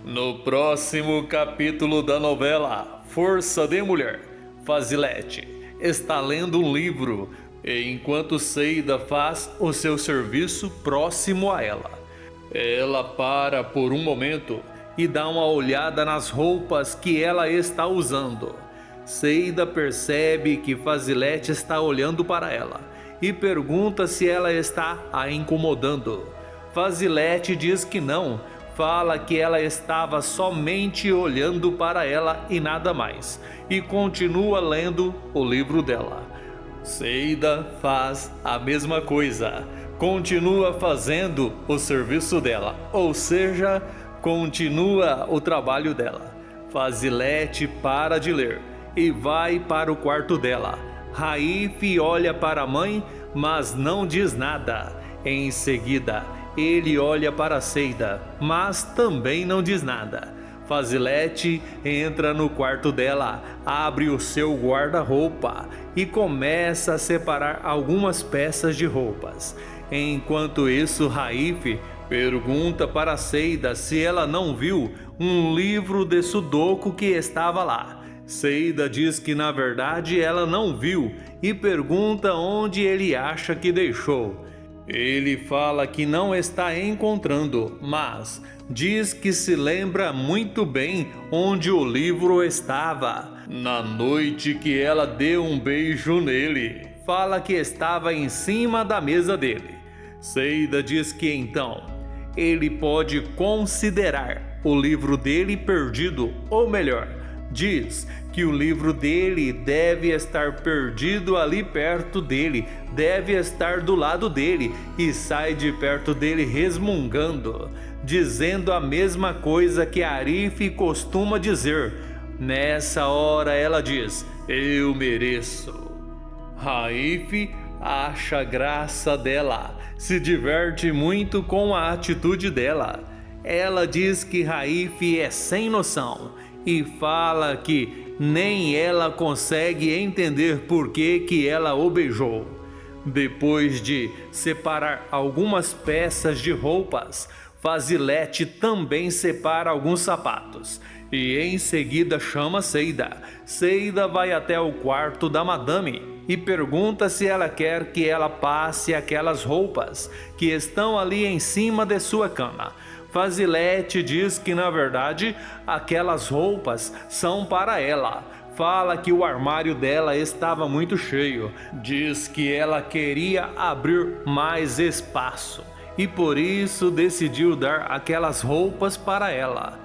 No próximo capítulo da novela Força de Mulher, Fazilete está lendo um livro enquanto Seida faz o seu serviço próximo a ela. Ela para por um momento e dá uma olhada nas roupas que ela está usando. Seida percebe que Fazilete está olhando para ela e pergunta se ela está a incomodando. Fazilete diz que não, fala que ela estava somente olhando para ela e nada mais, e continua lendo o livro dela. Seida faz a mesma coisa, continua fazendo o serviço dela, ou seja, continua o trabalho dela. Fazilete para de ler e vai para o quarto dela. Raif olha para a mãe, mas não diz nada. Em seguida, ele olha para Seida, mas também não diz nada. Fazilete entra no quarto dela, abre o seu guarda-roupa e começa a separar algumas peças de roupas. Enquanto isso, Raif pergunta para Seida se ela não viu um livro de sudoku que estava lá. Seida diz que na verdade ela não viu e pergunta onde ele acha que deixou. Ele fala que não está encontrando, mas diz que se lembra muito bem onde o livro estava. Na noite que ela deu um beijo nele, fala que estava em cima da mesa dele. Seida diz que então ele pode considerar o livro dele perdido, ou melhor, diz que o livro dele deve estar perdido ali perto dele, deve estar do lado dele, e sai de perto dele resmungando, dizendo a mesma coisa que Arif costuma dizer. Nessa hora ela diz: eu mereço. Raif acha graça dela, se diverte muito com a atitude dela. Ela diz que Raif é sem noção e fala que nem ela consegue entender por que ela o beijou. Depois de separar algumas peças de roupas, Fazilete também separa alguns sapatos e em seguida chama Seida. Seida vai até o quarto da madame e pergunta se ela quer que ela passe aquelas roupas que estão ali em cima de sua cama. Fazilete diz que na verdade aquelas roupas são para ela. Fala que o armário dela estava muito cheio. Diz que ela queria abrir mais espaço e por isso decidiu dar aquelas roupas para ela.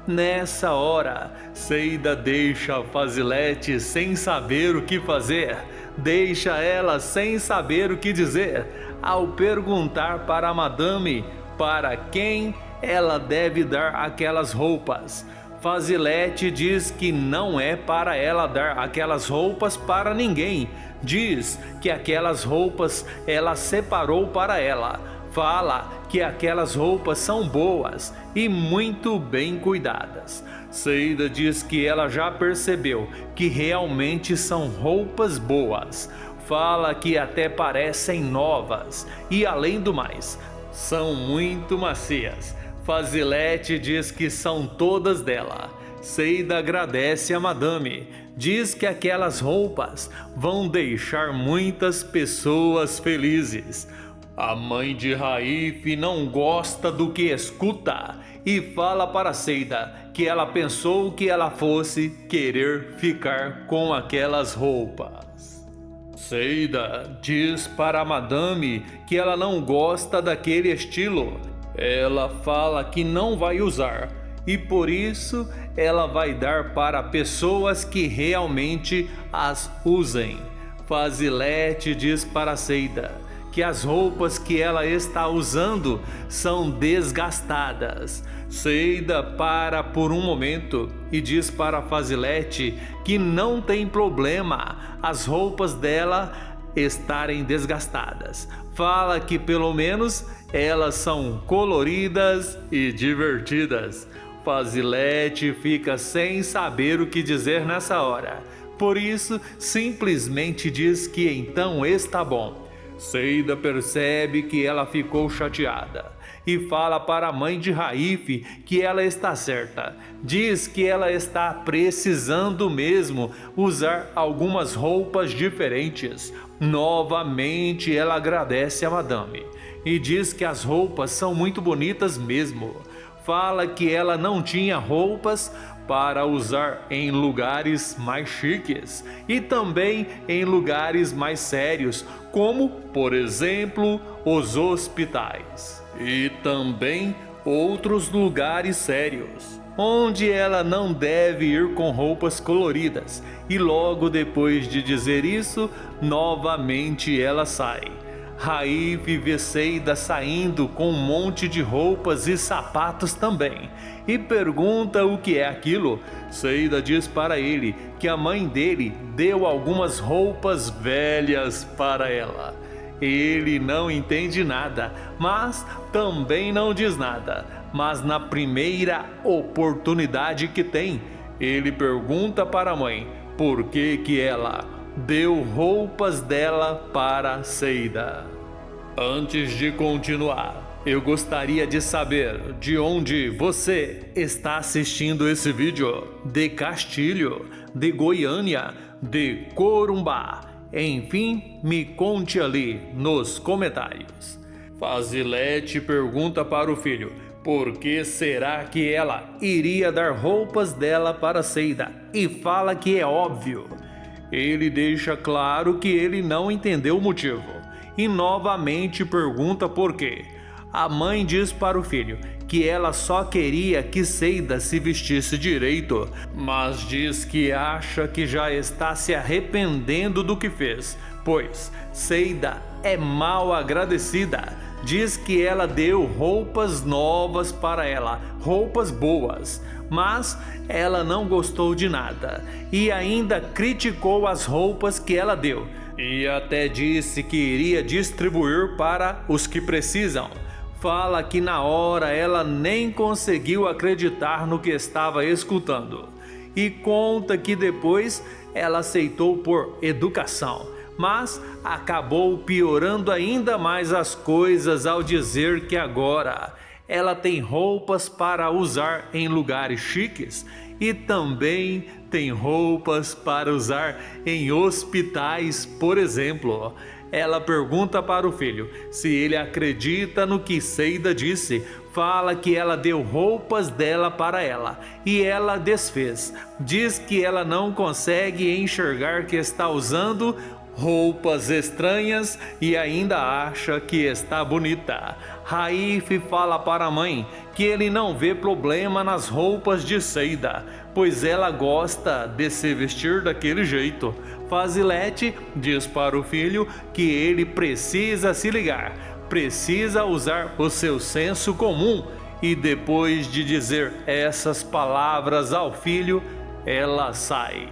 Nessa hora, Seida deixa Fazilete sem saber o que fazer. Deixa ela sem saber o que dizer ao perguntar para a madame para quem ela deve dar aquelas roupas. Fazilete diz que não é para ela dar aquelas roupas para ninguém. Diz que aquelas roupas ela separou para ela. Fala que aquelas roupas são boas e muito bem cuidadas. Seida diz que ela já percebeu que realmente são roupas boas. Fala que até parecem novas e, além do mais, são muito macias. Fazilete diz que são todas dela. Seida agradece a madame. Diz que aquelas roupas vão deixar muitas pessoas felizes. A mãe de Raif não gosta do que escuta e fala para Seida que ela pensou que ela fosse querer ficar com aquelas roupas. Seida diz para a madame que ela não gosta daquele estilo. Ela fala que não vai usar e por isso ela vai dar para pessoas que realmente as usem. Fazilete diz para Seida que as roupas que ela está usando são desgastadas. Seida para por um momento e diz para Fazilete que não tem problema as roupas dela estarem desgastadas. Fala que pelo menos elas são coloridas e divertidas. Fazilete fica sem saber o que dizer nessa hora. Por isso, simplesmente diz que então está bom. Seida percebe que ela ficou chateada e fala para a mãe de Raif que ela está certa. Diz que ela está precisando mesmo usar algumas roupas diferentes. Novamente ela agradece a madame e diz que as roupas são muito bonitas mesmo. Fala que ela não tinha roupas para usar em lugares mais chiques e também em lugares mais sérios, como, por exemplo, os hospitais. E também outros lugares sérios, onde ela não deve ir com roupas coloridas. E logo depois de dizer isso, novamente ela sai. Raif vê Seida saindo com um monte de roupas e sapatos também e pergunta o que é aquilo. Seida diz para ele que a mãe dele deu algumas roupas velhas para ela. Ele não entende nada, mas também não diz nada. Mas na primeira oportunidade que tem, ele pergunta para a mãe por que ela deu roupas dela para Seida. Antes de continuar, eu gostaria de saber de onde você está assistindo esse vídeo. De Castilho, de Goiânia, de Corumbá. Enfim, me conte ali nos comentários. Fazilete pergunta para o filho por que será que ela iria dar roupas dela para Seida e fala que é óbvio. Ele deixa claro que ele não entendeu o motivo e novamente pergunta por quê. A mãe diz para o filho que ela só queria que Seida se vestisse direito, mas diz que acha que já está se arrependendo do que fez, pois Seida é mal agradecida. Diz que ela deu roupas novas para ela, roupas boas, mas ela não gostou de nada e ainda criticou as roupas que ela deu e até disse que iria distribuir para os que precisam. Fala que na hora ela nem conseguiu acreditar no que estava escutando e conta que depois ela aceitou por educação. Mas acabou piorando ainda mais as coisas ao dizer que agora ela tem roupas para usar em lugares chiques e também tem roupas para usar em hospitais, por exemplo. Ela pergunta para o filho se ele acredita no que Seida disse. Fala que ela deu roupas dela para ela e ela desfez. Diz que ela não consegue enxergar que está usando roupas estranhas e ainda acha que está bonita. Raif fala para a mãe que ele não vê problema nas roupas de Seida, pois ela gosta de se vestir daquele jeito. Fazilete diz para o filho que ele precisa se ligar, precisa usar o seu senso comum. E depois de dizer essas palavras ao filho, ela sai.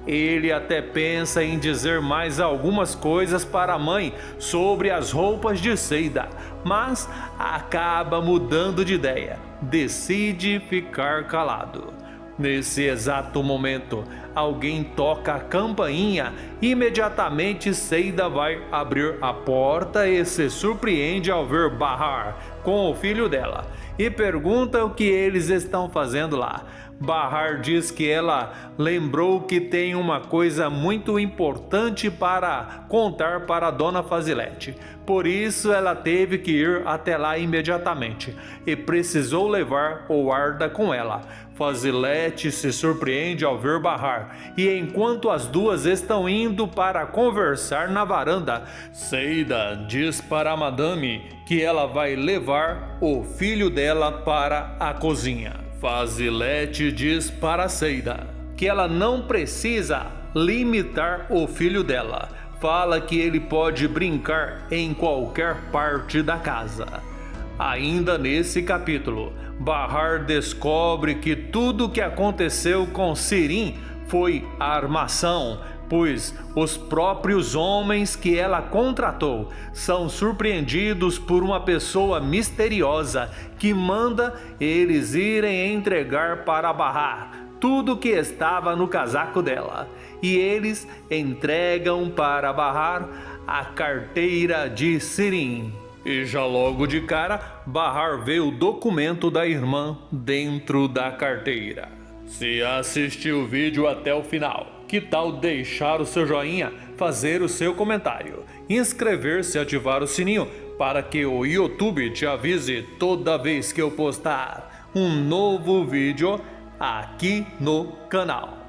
Ele até pensa em dizer mais algumas coisas para a mãe sobre as roupas de Seida, mas acaba mudando de ideia, decide ficar calado. Nesse exato momento, alguém toca a campainha. Imediatamente Seida vai abrir a porta e se surpreende ao ver Bahar com o filho dela e pergunta o que eles estão fazendo lá. Bahar diz que ela lembrou que tem uma coisa muito importante para contar para a dona Fazilete. Por isso ela teve que ir até lá imediatamente e precisou levar o guarda com ela. Fazilete se surpreende ao ver Bahar e enquanto as duas estão indo para conversar na varanda, Seida diz para a madame que ela vai levar o filho dela para a cozinha. Fazilete diz para Seida que ela não precisa limitar o filho dela. Fala que ele pode brincar em qualquer parte da casa. Ainda nesse capítulo, Bahar descobre que tudo o que aconteceu com Sirin foi armação, pois os próprios homens que ela contratou são surpreendidos por uma pessoa misteriosa que manda eles irem entregar para Bahar tudo que estava no casaco dela. E eles entregam para Bahar a carteira de Sirin. e já logo de cara Bahar vê o documento da irmã dentro da carteira. Se assistiu o vídeo até o final, que tal deixar o seu joinha, fazer o seu comentário, inscrever-se e ativar o sininho para que o YouTube te avise toda vez que eu postar um novo vídeo aqui no canal.